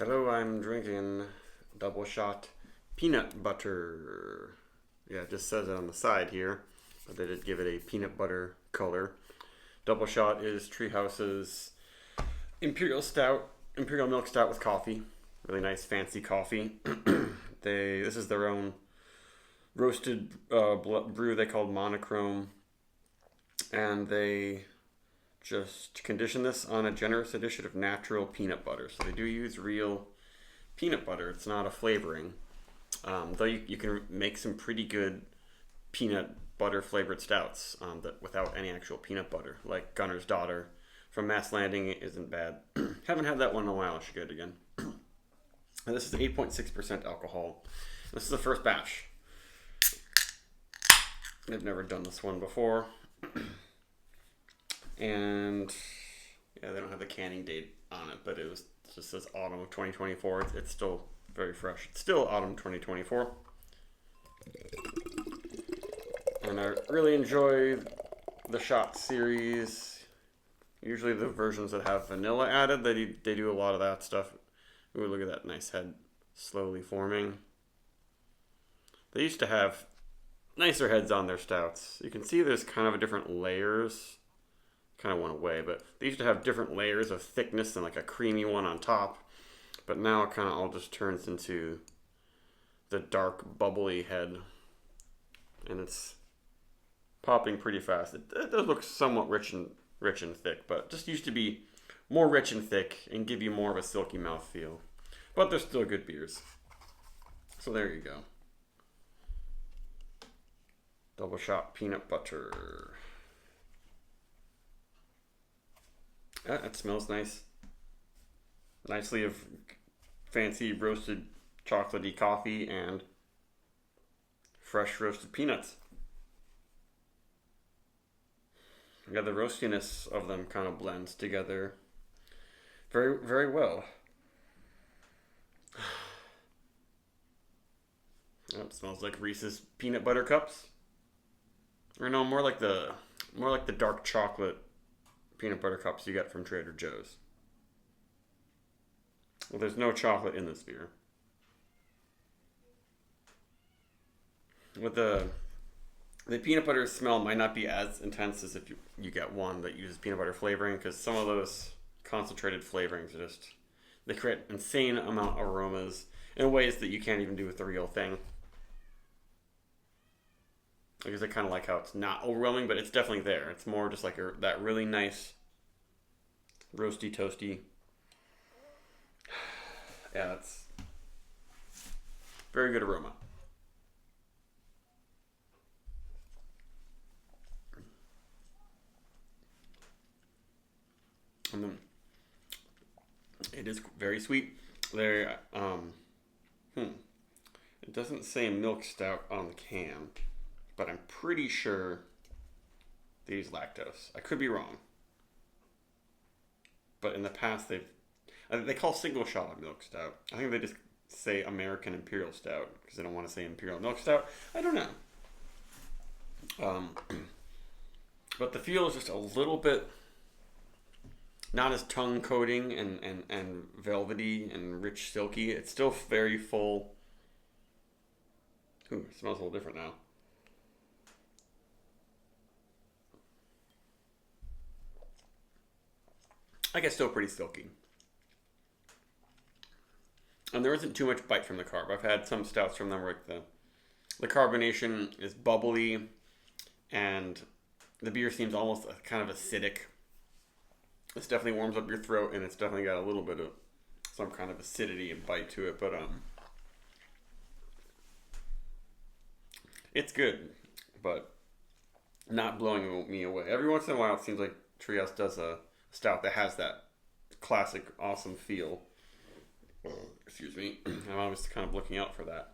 Hello, I'm drinking double shot peanut butter. Yeah, it just says it on the side here, but they did give it a peanut butter color. Double shot is Treehouse's imperial milk stout with coffee. Really nice, fancy coffee. This is their own roasted brew they called monochrome, and they just condition this on a generous addition of natural peanut butter. So they do use real peanut butter. It's not a flavoring. Though you can make some pretty good peanut butter flavored stouts that without any actual peanut butter, like Gunner's Daughter from Mass Landing isn't bad. Haven't had that one in a while. I should get it again. And this is 8.6% alcohol. This is the first batch. I've never done this one before. And yeah, they don't have the canning date on it, but it just says autumn of 2024. It's still very fresh. It's still autumn 2024. And I really enjoy the shot series. Usually the versions that have vanilla added, they do a lot of that stuff. Ooh, look at that nice head slowly forming. They used to have nicer heads on their stouts. You can see there's kind of a different layers. Kind of went away, but they used to have different layers of thickness and like a creamy one on top. But now it kind of all just turns into the dark, bubbly head. And it's popping pretty fast. It does look somewhat rich and thick, but just used to be more rich and thick and give you more of a silky mouth feel. But they're still good beers. So there you go. Double shot peanut butter. It smells nice. Nicely of fancy roasted chocolatey coffee and fresh roasted peanuts. Yeah, the roastiness of them kind of blends together very, very well. It smells like Reese's peanut butter cups. Or no, more like the dark chocolate peanut butter cups you get from Trader Joe's. Well, there's no chocolate in this beer. With the peanut butter smell might not be as intense as if you get one that uses peanut butter flavoring, because some of those concentrated flavorings they create insane amount of aromas in ways that you can't even do with the real thing. Because I kind of like how it's not overwhelming, but it's definitely there. It's more just like that really nice roasty, toasty. Yeah, that's very good aroma. And then it is very sweet. There, it doesn't say milk stout on the can, but I'm pretty sure they use lactose. I could be wrong, but in the past they call single shot a milk stout. I think they just say American Imperial Stout because they don't want to say Imperial Milk Stout. I don't know. But the feel is just a little bit not as tongue coating and velvety and rich silky. It's still very full. Ooh, it smells a little different now. I guess still pretty silky. And there isn't too much bite from the carb. I've had some stouts from them where the carbonation is bubbly and the beer seems almost kind of acidic. This definitely warms up your throat, and it's definitely got a little bit of some kind of acidity and bite to it, but it's good, but not blowing me away. Every once in a while it seems like Treehouse does a stout that has that classic awesome feel. Excuse me. I'm always kind of looking out for that.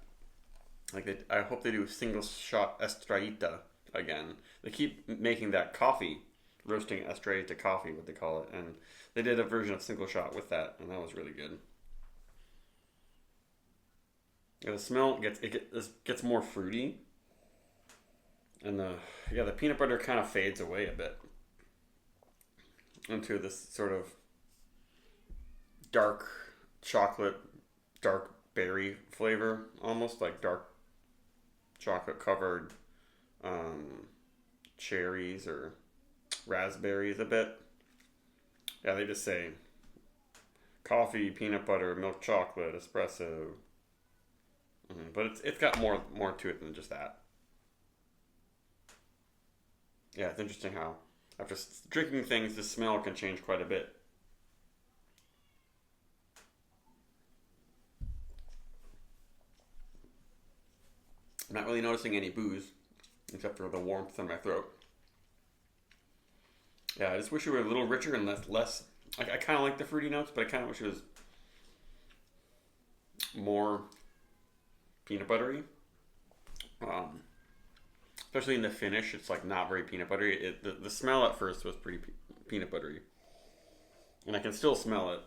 I hope they do single shot Estrellita again. They keep making that coffee, roasting Estrellita coffee, what they call it, and they did a version of single shot with that, and that was really good. And the smell gets more fruity, and the peanut butter kind of fades away a bit into this sort of dark chocolate dark berry flavor, almost like dark chocolate covered um, cherries or raspberries a bit. Yeah, they just say coffee, peanut butter, milk chocolate, espresso. But it's got more to it than just that. Yeah, it's interesting how after drinking things, the smell can change quite a bit. I'm not really noticing any booze, except for the warmth in my throat. Yeah, I just wish it were a little richer and less. I kind of like the fruity notes, but I kind of wish it was more peanut buttery. Um, Especially in the finish, it's like not very peanut buttery. The smell at first was pretty peanut buttery, and I can still smell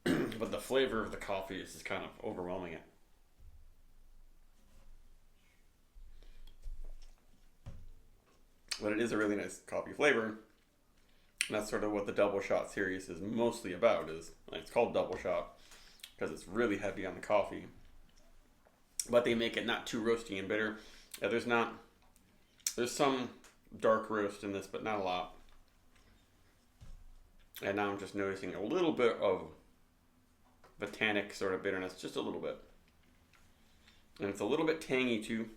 it, but the flavor of the coffee is just kind of overwhelming it. But it is a really nice coffee flavor, and that's sort of what the double shot series is mostly about. Is like, it's called double shot because it's really heavy on the coffee, but they make it not too roasty and bitter. Yeah, there's some dark roast in this, but not a lot. And now I'm just noticing a little bit of botanic sort of bitterness, just a little bit. And it's a little bit tangy too.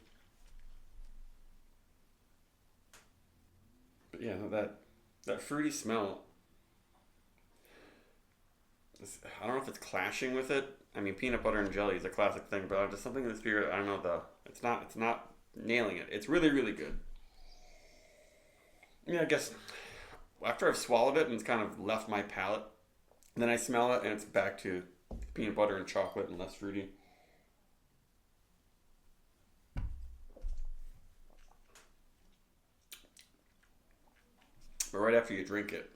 But yeah, that fruity smell, I don't know if it's clashing with it. I mean, peanut butter and jelly is a classic thing, but just something in the spirit. I don't know, it's not nailing it. It's really really good. Yeah, I guess after I've swallowed it and it's kind of left my palate, then I smell it and it's back to peanut butter and chocolate and less fruity. But right after you drink it,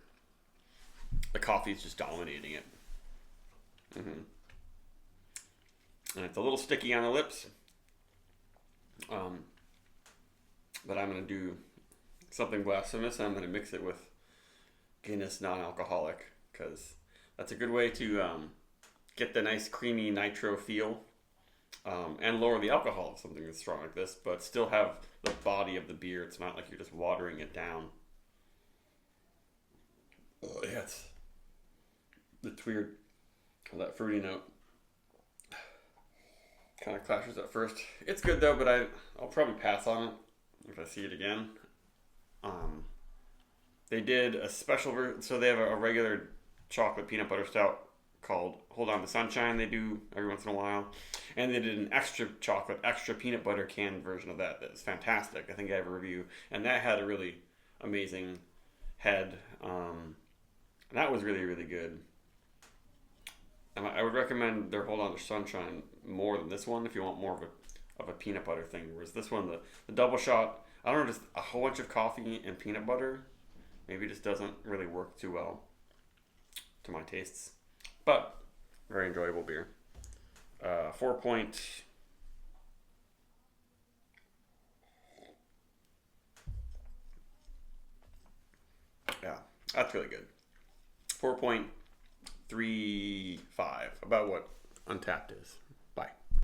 the coffee is just dominating it. hmm And it's a little sticky on the lips. Um, but I'm going to do something blasphemous and I'm going to mix it with Guinness non-alcoholic because that's a good way to get the nice creamy nitro feel and lower the alcohol of something that's strong like this, but still have the body of the beer. It's not like you're just watering it down. Oh, yeah, it's weird. That fruity note kind of clashes at first. It's good though, but I'll probably pass on it if I see it again. Um, they did a special version, so they have a regular chocolate peanut butter stout called Hold On to Sunshine. They do every once in a while, and they did an extra chocolate, extra peanut butter canned version of that. That's fantastic. I think I have a review, and that had a really amazing head. And that was really really good. And I would recommend their Hold On to Sunshine more than this one if you want more of a peanut butter thing. Whereas this one, the double shot, I don't know, just a whole bunch of coffee and peanut butter, maybe just doesn't really work too well to my tastes. But very enjoyable beer. 4 point. Yeah, that's really good. 4.35, about what Untapped is.